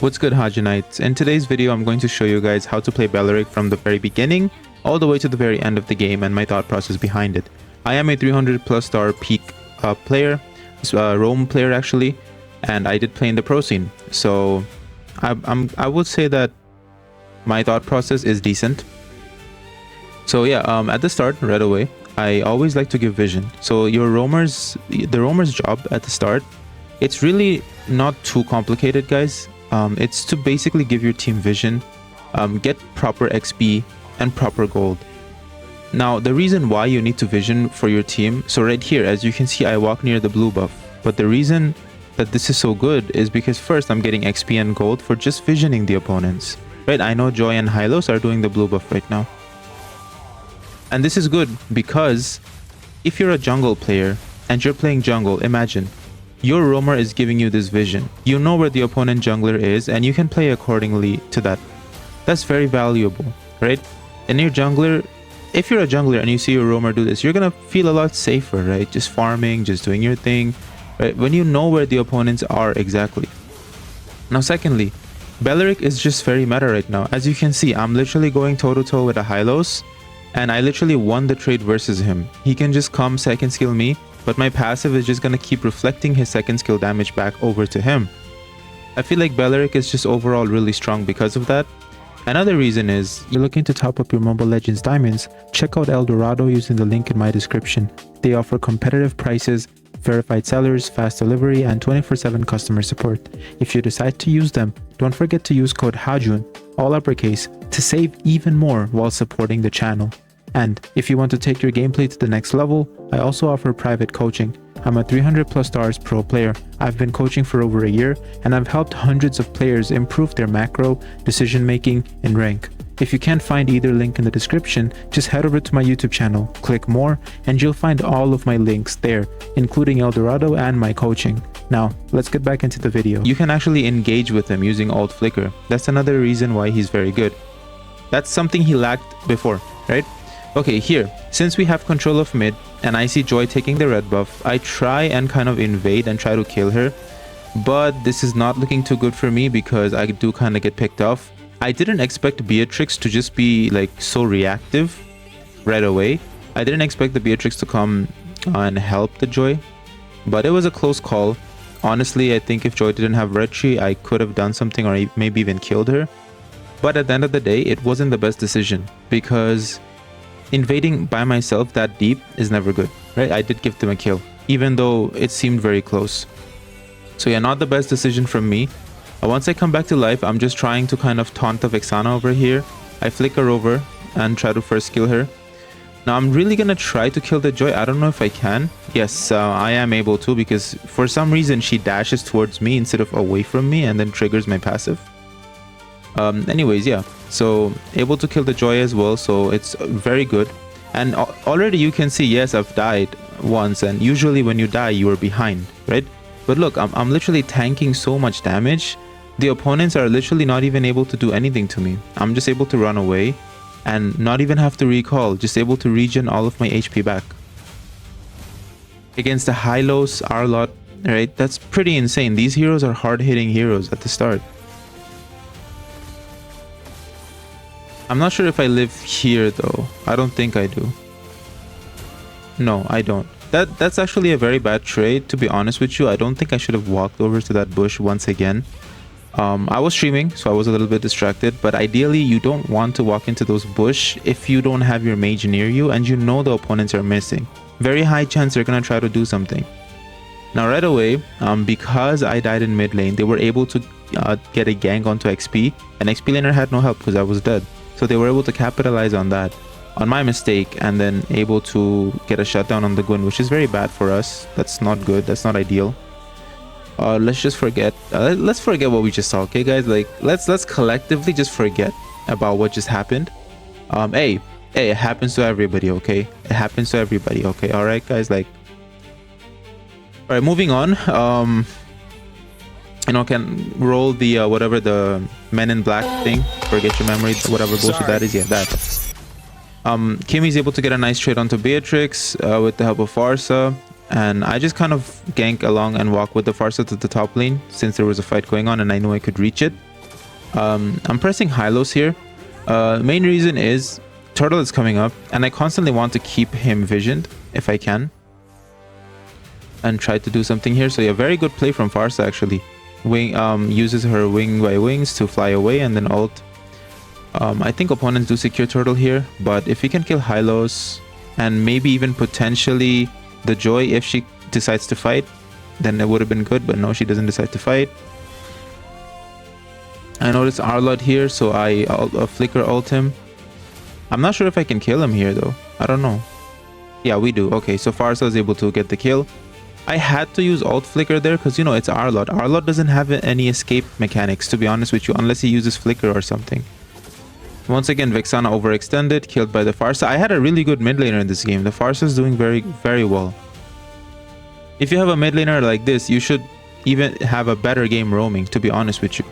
What's good, Hajanites? In today's video, I'm going to show you guys how to play Bellerick from the very beginning all the way to the very end of the game and my thought process behind it. I am a 300 plus star peak player, Rome player actually, and I did play in the pro scene. So I would say that my thought process is decent. So yeah, at the start, right away, I always like to give vision. So the roamer's job at the start, it's really not too complicated, guys. It's to basically give your team vision, get proper XP and proper gold. Now, the reason why you need to vision for your team, so right here, as you can see, I walk near the blue buff. But the reason that this is so good is because first, I'm getting XP and gold for just visioning the opponents. Right, I know Joy and Hylos are doing the blue buff right now. And this is good because if you're a jungle player and you're playing jungle, imagine your roamer is giving you this vision. You know where the opponent jungler is and you can play accordingly to that. That's very valuable, right? And your jungler, if you're a jungler and you see your roamer do this, you're gonna feel a lot safer, right? Just farming, just doing your thing, right? When you know where the opponents are exactly. Now, secondly, Bellerick is just very meta right now. As you can see, I'm literally going toe-to-toe with a Hylos, and I literally won the trade versus him. He can just come second skill me, but my passive is just gonna keep reflecting his second skill damage back over to him. I feel like Bellerick is just overall really strong because of that. Another reason is, you're looking to top up your Mobile Legends diamonds, check out Eldorado using the link in my description. They offer competitive prices, verified sellers, fast delivery, and 24/7 customer support. If you decide to use them, don't forget to use code HAJUN, all uppercase, to save even more while supporting the channel. And if you want to take your gameplay to the next level, I also offer private coaching. I'm a 300 plus stars pro player. I've been coaching for over a year and I've helped hundreds of players improve their macro, decision making, and rank. If you can't find either link in the description, just head over to my YouTube channel, click more, and you'll find all of my links there, including Eldorado and my coaching. Now, let's get back into the video. You can actually engage with him using alt flicker. That's another reason why he's very good. That's something he lacked before, right? Okay, here, since we have control of mid and I see Joy taking the red buff, I try and kind of invade and try to kill her. But this is not looking too good for me because I do kind of get picked off. I didn't expect Beatrix to just be like so reactive right away. I didn't expect the Beatrix to come and help the Joy, but it was a close call. Honestly, I think if Joy didn't have red tree, I could have done something or maybe even killed her. But at the end of the day, it wasn't the best decision because invading by myself that deep is never good, right? I did give them a kill, even though it seemed very close. So yeah, not the best decision from me. Once I come back to life, I'm just trying to kind of taunt the Vexana over here. I flicker over and try to first kill her. Now I'm really gonna try to kill the Joy. I don't know if I can. Yes, I am able to because for some reason she dashes towards me instead of away from me and then triggers my passive. Anyways, yeah, so able to kill the Joy as well, so it's very good. And already you can see, yes, I've died once, and usually when you die you are behind, right? But look, I'm literally tanking so much damage. The opponents are literally not even able to do anything to me. I'm just able to run away and not even have to recall, just able to regen all of my HP back. Against the Hylos, Arlott, right? That's pretty insane. These heroes are hard-hitting heroes at the start. I'm not sure if I live here though. I don't think I do. No, I don't. That's actually a very bad trade, to be honest with you. I don't think I should have walked over to that bush once again. I was streaming, so I was a little bit distracted, but ideally you don't want to walk into those bush if you don't have your mage near you and you know the opponents are missing. Very high chance they're gonna try to do something. Now right away, because I died in mid lane, they were able to get a gank onto XP, and XP laner had no help because I was dead. So they were able to capitalize on that, on my mistake, and then able to get a shutdown on the Gwyn, which is very bad for us. That's not good. That's not ideal. Let's just forget. Let's forget what we just saw, okay, guys? Like, let's collectively just forget about what just happened. Hey, it happens to everybody, okay? It happens to everybody, okay? All right, guys. Like, all right, moving on. You know, can roll the whatever the Men in Black thing. Forget your memory, whatever bullshit that is. Yeah, that. Kimmy's able to get a nice trade onto Beatrix with the help of Farsa. and I just kind of gank along and walk with the Farsa to the top lane since there was a fight going on and I knew I could reach it. I'm pressing Hylos here. Main reason is Turtle is coming up and I constantly want to keep him visioned if I can and try to do something here. So yeah, very good play from Farsa actually. Uses her wing by wings to fly away and then ult. I think opponents do secure Turtle here, but if he can kill Hylos and maybe even potentially the Joy if she decides to fight, then it would have been good, but no, she doesn't decide to fight. I noticed Arlott here, so I flicker ult him. I'm not sure if I can kill him here though. I don't know. Yeah, we do. Okay, so Farsa is able to get the kill. I had to use ult flicker there because, you know, it's Arlott. Arlott doesn't have any escape mechanics, to be honest with you, unless he uses flicker or something. Once again, Vexana overextended, killed by the Farsa. I had a really good mid laner in this game. The Farsa is doing very, very well. If you have a mid laner like this, you should even have a better game roaming, to be honest with you.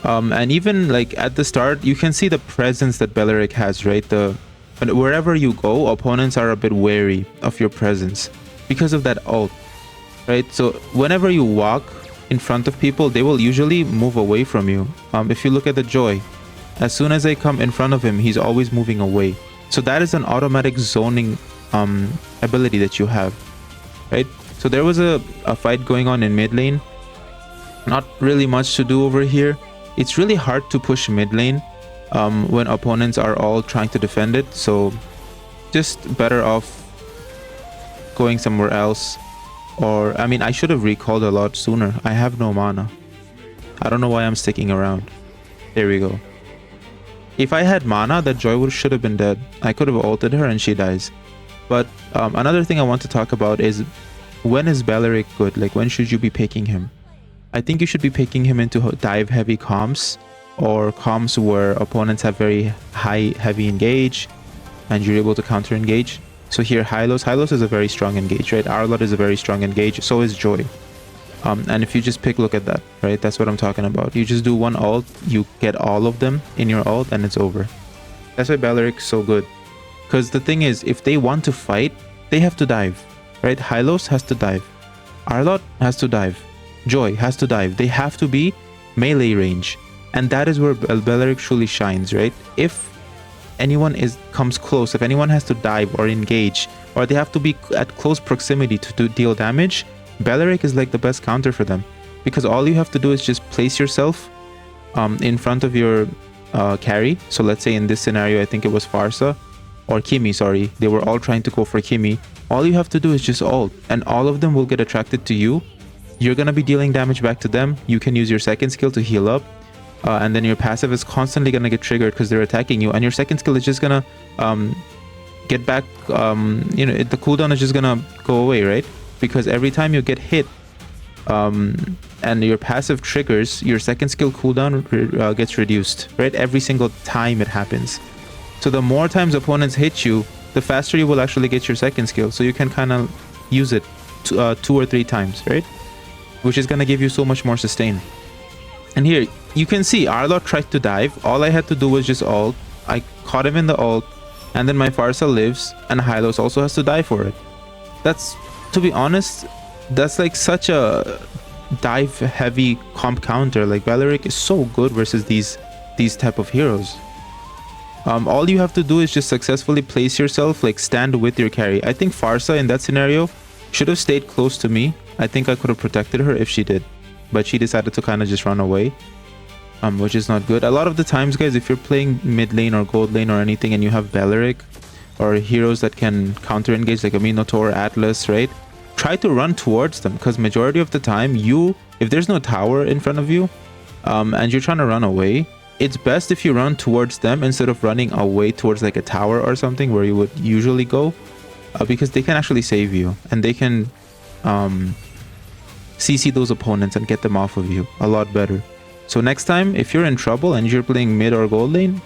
And even like at the start, you can see the presence that Bellerick has, right? But wherever you go, opponents are a bit wary of your presence because of that ult, right? So whenever you walk in front of people, they will usually move away from you. If you look at the Joy, as soon as I come in front of him, he's always moving away. So that is an automatic zoning ability that you have, right? So there was a fight going on in mid lane. Not really much to do over here. It's really hard to push mid lane when opponents are all trying to defend it. So just better off going somewhere else. Or, I mean, I should have recalled a lot sooner. I have no mana. I don't know why I'm sticking around. There we go. If I had mana, that Joy should have been dead. I could have ulted her and she dies. But another thing I want to talk about is, when is Bellerick good? Like, when should you be picking him? I think you should be picking him into dive heavy comps, or comps where opponents have very heavy engage and you're able to counter engage. So here Hylos is a very strong engage, right? Arlott is a very strong engage, so is Joy. And if you just look at that, right? That's what I'm talking about. You just do one ult, you get all of them in your ult, and it's over. That's why Bellerick is so good. Because the thing is, if they want to fight, they have to dive, right? Hylos has to dive. Arlott has to dive. Joy has to dive. They have to be melee range. And that is where Bellerick truly shines, right? If anyone comes close, if anyone has to dive or engage, or they have to be at close proximity to deal damage, Bellerick is like the best counter for them, because all you have to do is just place yourself in front of your carry. So let's say in this scenario, I think it was Farsa or Kimi, sorry. They were all trying to go for Kimi. All you have to do is just ult, and all of them will get attracted to you. You're going to be dealing damage back to them. You can use your second skill to heal up. And then your passive is constantly going to get triggered because they're attacking you. And your second skill is just going to get back, you know, the cooldown is just going to go away, right? Because every time you get hit and your passive triggers, your second skill cooldown gets reduced, right? Every single time it happens. So the more times opponents hit you, the faster you will actually get your second skill. So you can kind of use it 2 or 3 times, right? Which is going to give you so much more sustain. And here, you can see Arlott tried to dive. All I had to do was just ult. I caught him in the ult. And then my Farsa lives. And Hylos also has to die for it. That's, to be honest, that's like such a dive heavy comp counter. Like, Bellerick is so good versus these type of heroes. All you have to do is just successfully place yourself, like stand with your carry. I think Farsa in that scenario should have stayed close to me. I think I could have protected her if she did, but she decided to kind of just run away, which is not good. A lot of the times, guys, if you're playing mid lane or gold lane or anything and you have Bellerick or heroes that can counter engage like a Minotaur, Atlas, right? Try to run towards them, because majority of the time, if there's no tower in front of you and you're trying to run away, it's best if you run towards them instead of running away towards like a tower or something where you would usually go, because they can actually save you and they can CC those opponents and get them off of you a lot better. So next time, if you're in trouble and you're playing mid or gold lane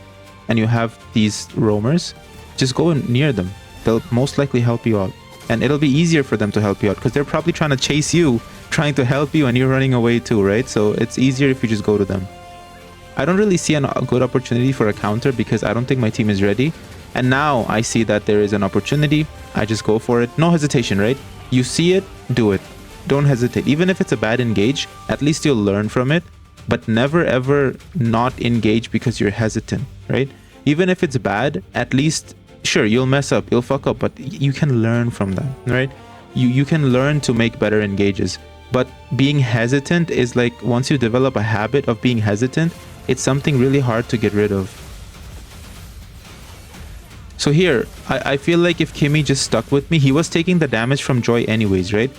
and you have these roamers, just go near them. They'll most likely help you out, and it'll be easier for them to help you out because they're probably trying to chase you, trying to help you, and you're running away too, right? So it's easier if you just go to them. I don't really see a good opportunity for a counter because I don't think my team is ready. And now I see that there is an opportunity. I just go for it. No hesitation, right? You see it, do it. Don't hesitate. Even if it's a bad engage, at least you'll learn from it. But never ever not engage because you're hesitant, right? Even if it's bad, at least, sure, you'll mess up, you'll fuck up, but you can learn from that, right? You can learn to make better engages. But being hesitant is like, once you develop a habit of being hesitant, it's something really hard to get rid of. So here, I feel like if Kimmy just stuck with me, he was taking the damage from Joy anyways, right?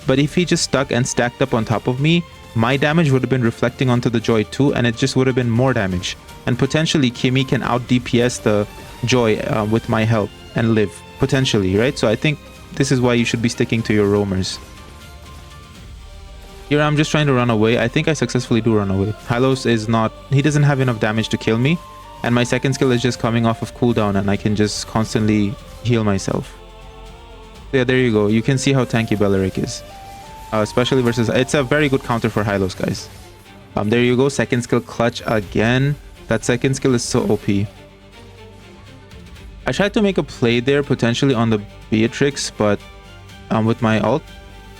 But if he just stuck and stacked up on top of me, my damage would have been reflecting onto the Joy too, and it just would have been more damage. And potentially Kimmy can out DPS the Joy with my help and live, potentially, right? So I think this is why you should be sticking to your roamers. Here I'm just trying to run away. I think I successfully do run away. Hylos is not, he doesn't have enough damage to kill me. And my second skill is just coming off of cooldown and I can just constantly heal myself. Yeah, there you go. You can see how tanky Bellerick is. Especially versus... It's a very good counter for Hylos, guys. There you go. Second skill clutch again. That second skill is so OP. I tried to make a play there potentially on the Beatrix, but with my ult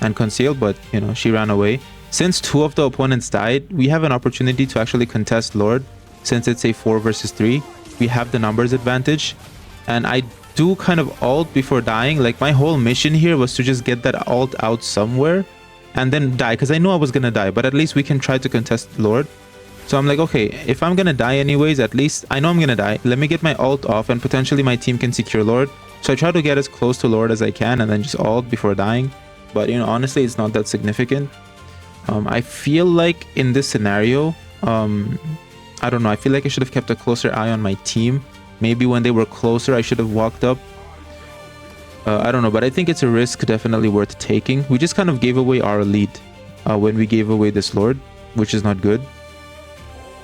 and conceal, but you know, she ran away. Since 2 of the opponents died, we have an opportunity to actually contest Lord. Since it's a 4 versus 3, we have the numbers advantage. And I do kind of ult before dying. Like, my whole mission here was to just get that ult out somewhere and then die, because I knew I was gonna die, but at least we can try to contest Lord. So I'm like, okay, if I'm gonna die anyways, at least I know I'm gonna die. Let me get my ult off and potentially my team can secure Lord. So I try to get as close to Lord as I can and then just ult before dying. But, you know, honestly, it's not that significant. I feel like in this scenario, I don't know, I feel like I should have kept a closer eye on my team. Maybe when they were closer, I should have walked up. I don't know, but I think it's a risk definitely worth taking. We just kind of gave away our lead when we gave away this Lord, which is not good.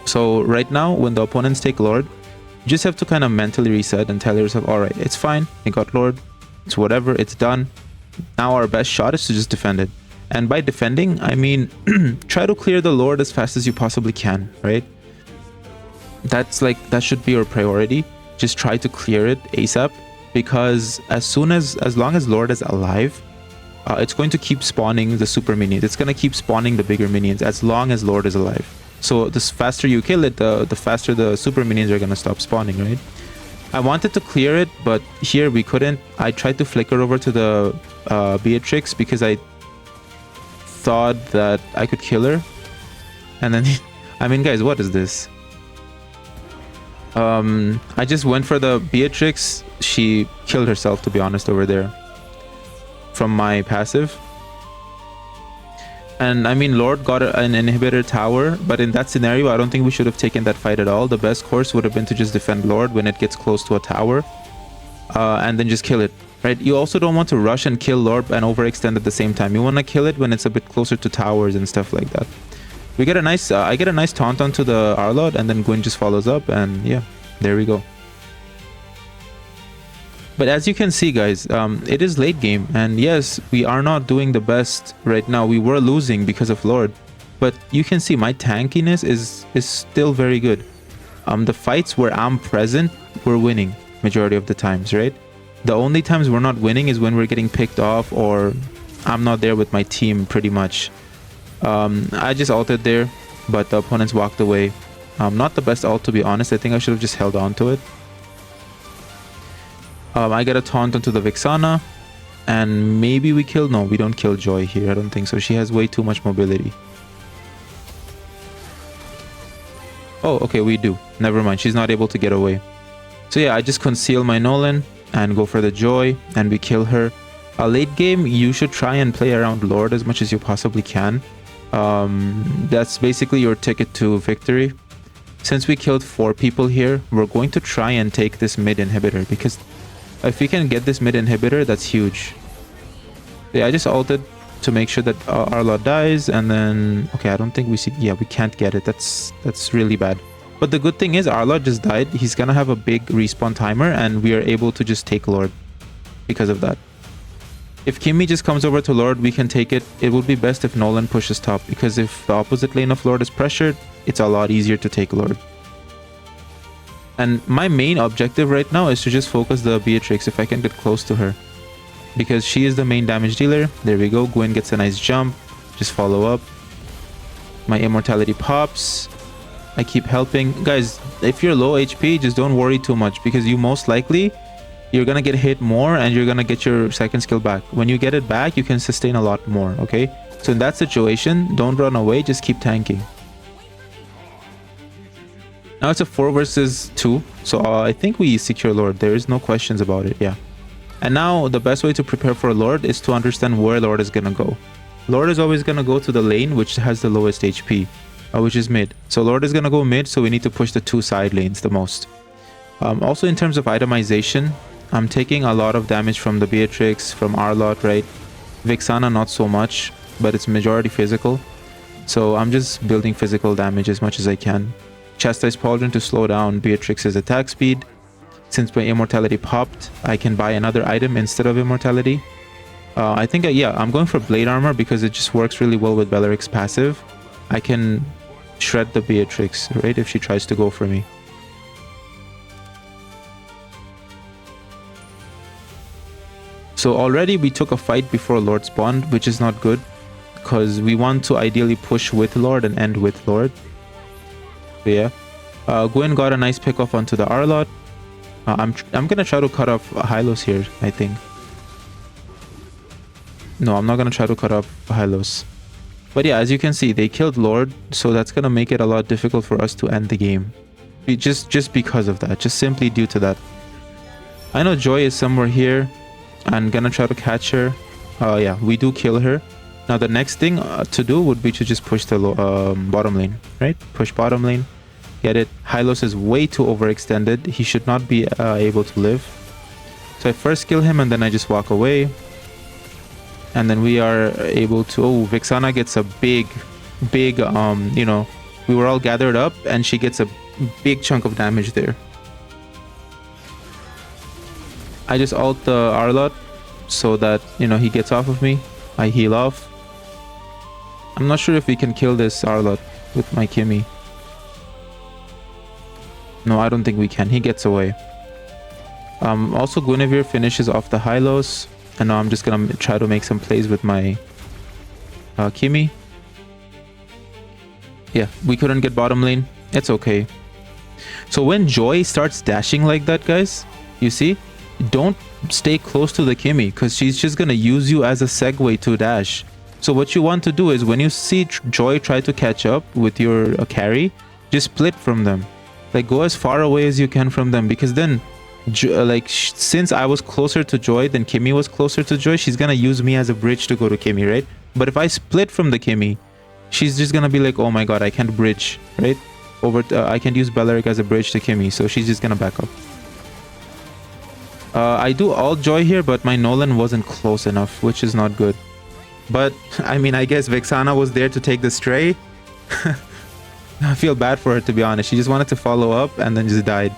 So right now, when the opponents take Lord, you just have to kind of mentally reset and tell yourself, all right, it's fine. They got Lord. It's whatever. It's done. Now our best shot is to just defend it. And by defending, I mean, try to clear the Lord as fast as you possibly can, right? That's like, that should be your priority. Just try to clear it ASAP, because as long as Lord is alive, it's going to keep spawning the super minions. It's going to keep spawning the bigger minions as long as Lord is alive. So the faster you kill it, the faster the super minions are going to stop spawning, right? I wanted to clear it, but here we couldn't. I tried to flicker over to the Beatrix because I thought that I could kill her. And then, I mean, guys, what is this? I just went for the Beatrix. She killed herself, to be honest, over there from my passive. And I mean, Lord got an inhibitor tower, but in that scenario, I don't think we should have taken that fight at all. The best course would have been to just defend Lord when it gets close to a tower, and then just kill it, right? You also don't want to rush and kill Lord and overextend at the same time. You want to kill it when it's a bit closer to towers and stuff like that. We get a nice, I get a nice taunt onto the Arlod, and then Gwyn just follows up, and yeah, there we go. But as you can see, guys, it is late game, and yes, we are not doing the best right now. We were losing because of Lord, but you can see my tankiness is still very good. The fights where I'm present, we're winning majority of the times, right? The only times we're not winning is when we're getting picked off or I'm not there with my team, pretty much. I just ulted there, but the opponents walked away. Not the best ult, to be honest. I think I should have just held on to it. I get a taunt onto the Vexana, and maybe we kill... No, we don't kill Joy here. I don't think so. She has way too much mobility. Oh, okay, we do. Never mind. She's not able to get away. So yeah, I just conceal my Nolan and go for the Joy, and we kill her. Late game, you should try and play around Lord as much as you possibly can. That's basically your ticket to victory. Since we killed 4 people here, we're going to try and take this mid inhibitor, because if we can get this mid inhibitor, that's huge. Yeah, I just ulted to make sure that Arlod dies, and then... Okay, I don't think we see... Yeah, we can't get it. That's really bad. But the good thing is Arlod just died. He's gonna have a big respawn timer, and we are able to just take Lord because of that. If Kimmy just comes over to Lord, we can take it. It would be best if Nolan pushes top, because if the opposite lane of Lord is pressured, it's a lot easier to take Lord. And my main objective right now is to just focus the Beatrix if I can get close to her, because she is the main damage dealer. There we go. Gwen gets a nice jump. Just follow up. My immortality pops. I keep helping. Guys, if you're low HP, just don't worry too much, because you most likely you're gonna get hit more and you're gonna get your second skill back. When you get it back, you can sustain a lot more, okay? So in that situation, don't run away, just keep tanking. Now it's a 4 versus 2, so I think we secure Lord. There is no questions about it, yeah. And now the best way to prepare for Lord is to understand where Lord is gonna go. Lord is always gonna go to the lane which has the lowest HP, which is mid. So Lord is gonna go mid, so we need to push the 2 side lanes the most. Also in terms of itemization, I'm taking a lot of damage from the Beatrix, from Arlott, right? Vexana not so much, but it's majority physical. So I'm just building physical damage as much as I can. Chastise Pauldron to slow down Beatrix's attack speed. Since my immortality popped, I can buy another item instead of immortality. I think, yeah, I'm going for blade armor because it just works really well with Bellerick's passive. I can shred the Beatrix, right, if she tries to go for me. So already we took a fight before Lord spawned, which is not good, because we want to ideally push with Lord and end with Lord. So yeah, Gwen got a nice pick off onto the Arlott. I'm gonna try to cut off Hylos here, I think. No, I'm not gonna try to cut off Hylos. But yeah, as you can see, they killed Lord, so that's gonna make it a lot difficult for us to end the game. Just because of that, just simply due to that. I know Joy is somewhere here. I'm gonna try to catch her. Yeah, we do kill her. Now the next thing to do would be to just push the bottom lane, right? Push bottom lane. Get it. Hylos is way too overextended. He should not be able to live. So I first kill him and then I just walk away. And then we are able to... Oh, Vexana gets a big, you know, we were all gathered up and she gets a big chunk of damage there. I just ult the Arlott so that, you know, he gets off of me. I heal off. I'm not sure if we can kill this Arlott with my Kimmy. No, I don't think we can. He gets away. Also, Guinevere finishes off the Hylos. And now I'm just gonna try to make some plays with my Kimmy. Yeah, we couldn't get bottom lane. It's okay. So when Joy starts dashing like that, guys, you see, don't stay close to the Kimmy because she's just gonna use you as a segue to dash. So what you want to do is when you see Joy try to catch up with your carry, just split from them. Like, go as far away as you can from them, because then since I was closer to Joy than Kimmy was closer to Joy, she's gonna use me as a bridge to go to Kimmy, right? But if I split from the Kimmy, she's just gonna be like, oh my god, I can't bridge, right? I can't use Bellerick as a bridge to Kimmy, so she's just gonna back up. I do all Joy here, but my Nolan wasn't close enough, which is not good. But, I mean, I guess Vexana was there to take the stray. I feel bad for her, to be honest. She just wanted to follow up and then just died.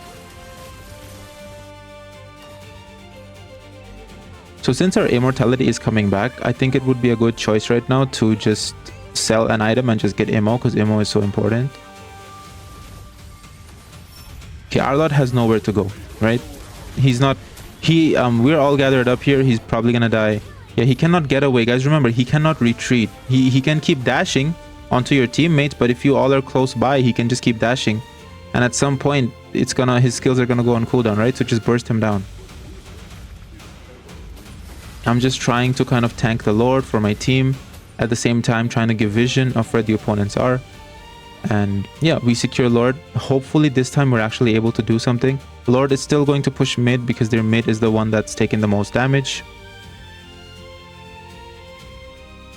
So since our immortality is coming back, I think it would be a good choice right now to just sell an item and just get immo, because immo is so important. Okay, Arlott has nowhere to go, right? He's not... we're all gathered up here. He's probably gonna die. Yeah, he cannot get away. Guys, remember, he cannot retreat. He can keep dashing onto your teammates, but if you all are close by, he can just keep dashing. And at some point, his skills are gonna go on cooldown, right? So just burst him down. I'm just trying to kind of tank the Lord for my team. At the same time, trying to give vision of where the opponents are. And yeah, we secure Lord. Hopefully this time we're actually able to do something. Lord is still going to push mid because their mid is the one that's taking the most damage.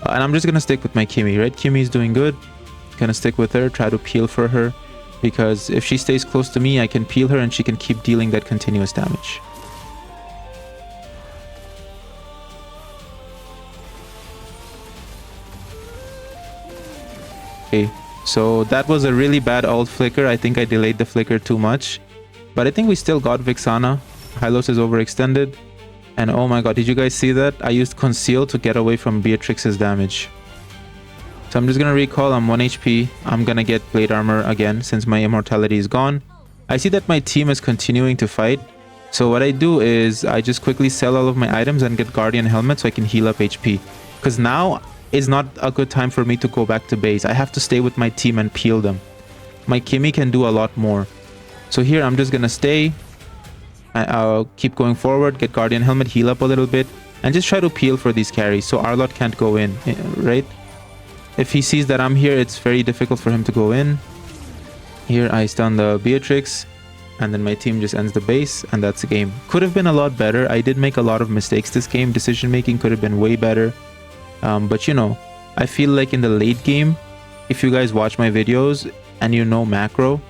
And I'm just gonna stick with my Kimmy, right? Kimmy is doing good. Gonna stick with her, try to peel for her. Because if she stays close to me, I can peel her and she can keep dealing that continuous damage. Okay, so that was a really bad ult flicker. I think I delayed the flicker too much. But I think we still got Vexana. Hylos is overextended. And oh my god, did you guys see that? I used Conceal to get away from Beatrix's damage. So I'm just gonna recall, I'm 1 HP. I'm gonna get Blade Armor again since my immortality is gone. I see that my team is continuing to fight. So what I do is I just quickly sell all of my items and get Guardian Helmet so I can heal up HP. Because now is not a good time for me to go back to base. I have to stay with my team and peel them. My Kimmy can do a lot more. So here I'm just gonna stay. I'll keep going forward, get Guardian Helmet, heal up a little bit, and just try to peel for these carries so Arlott can't go in, right? If he sees that I'm here, it's very difficult for him to go in. Here I stun the Beatrix, and then my team just ends the base, and that's the game. Could have been a lot better. I did make a lot of mistakes this game. Decision making could have been way better. But you know, I feel like in the late game, if you guys watch my videos and you know macro,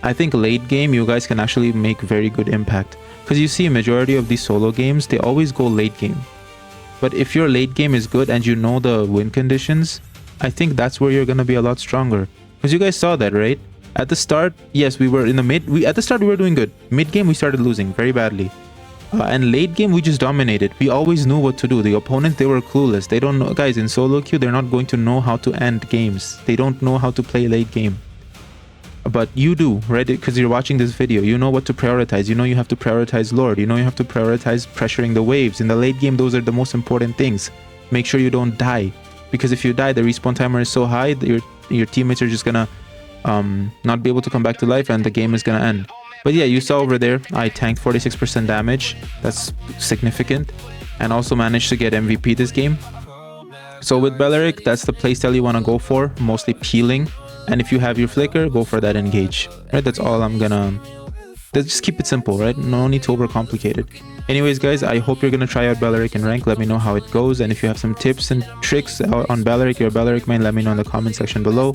I think late game you guys can actually make very good impact. Because you see majority of these solo games, they always go late game. But if your late game is good and you know the win conditions, I think that's where you're going to be a lot stronger. Because you guys saw that, right? At the start, yes, we were in the mid. At the start, we were doing good. Mid game, we started losing very badly. And late game, we just dominated. We always knew what to do. The opponents, they were clueless. They don't know. Guys, in solo queue, they're not going to know how to end games. They don't know how to play late game. But you do, right? Because you're watching this video. You know what to prioritize. You know you have to prioritize Lord. You know you have to prioritize pressuring the waves. In the late game, those are the most important things. Make sure you don't die. Because if you die, the respawn timer is so high that your teammates are just gonna not be able to come back to life and the game is gonna end. But yeah, you saw over there, I tanked 46% damage. That's significant. And also managed to get MVP this game. So with Bellerick, that's the playstyle you want to go for. Mostly peeling. And if you have your flicker, go for that engage. Right, that's all I'm gonna... Just keep it simple, right? No need to overcomplicate it. Anyways, guys, I hope you're gonna try out Bellerick in rank. Let me know how it goes. And if you have some tips and tricks on Bellerick, your Bellerick main, let me know in the comment section below.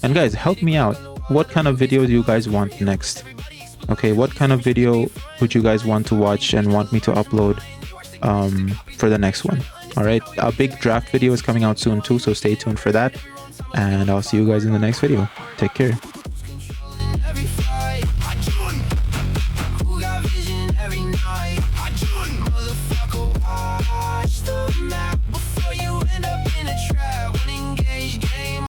And guys, help me out. What kind of video do you guys want next? Okay, what kind of video would you guys want to watch and want me to upload for the next one? All right, a big draft video is coming out soon too, so stay tuned for that. And I'll see you guys in the next video. Take care.